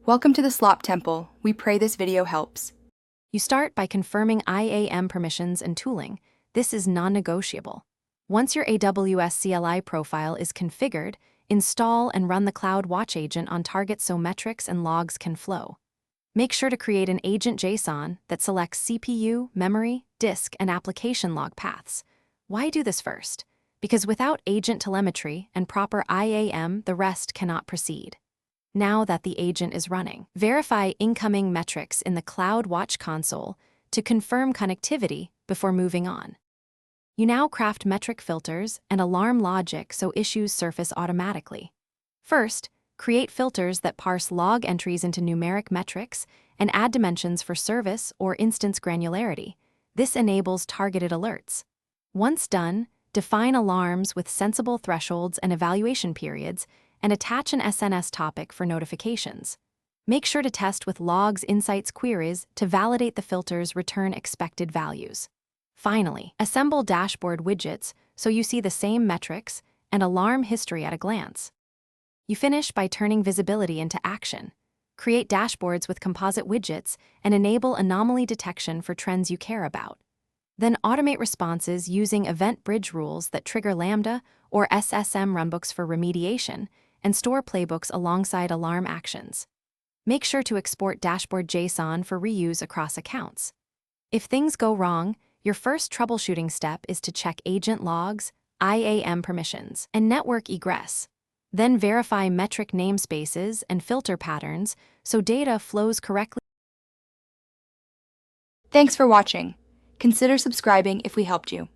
Welcome to the Slop Temple. We pray this video helps. You start by confirming IAM permissions and tooling. This is non-negotiable. Once your AWS CLI profile is configured, install and run the CloudWatch agent on targets so metrics and logs can flow. Make sure to create an agent JSON that selects CPU, memory, disk, and application log paths. Why do this first? Because without agent telemetry and proper IAM, the rest cannot proceed. Now that the agent is running, verify incoming metrics in the CloudWatch console to confirm connectivity before moving on. You now craft metric filters and alarm logic so issues surface automatically. First, create filters that parse log entries into numeric metrics and add dimensions for service or instance granularity. This enables targeted alerts. Once done, define alarms with sensible thresholds and evaluation periods, and attach an SNS topic for notifications. Make sure to test with logs insights queries to validate the filters return expected values. Finally, assemble dashboard widgets so you see the same metrics and alarm history at a glance. You finish by turning visibility into action. Create dashboards with composite widgets and enable anomaly detection for trends you care about. Then automate responses using event bridge rules that trigger Lambda or SSM runbooks for remediation, and store playbooks alongside alarm actions. Make sure to export dashboard JSON for reuse across accounts. If things go wrong, your first troubleshooting step is to check agent logs, IAM permissions, and network egress. Then verify metric namespaces and filter patterns so data flows correctly. Thanks for watching. Consider subscribing if we helped you.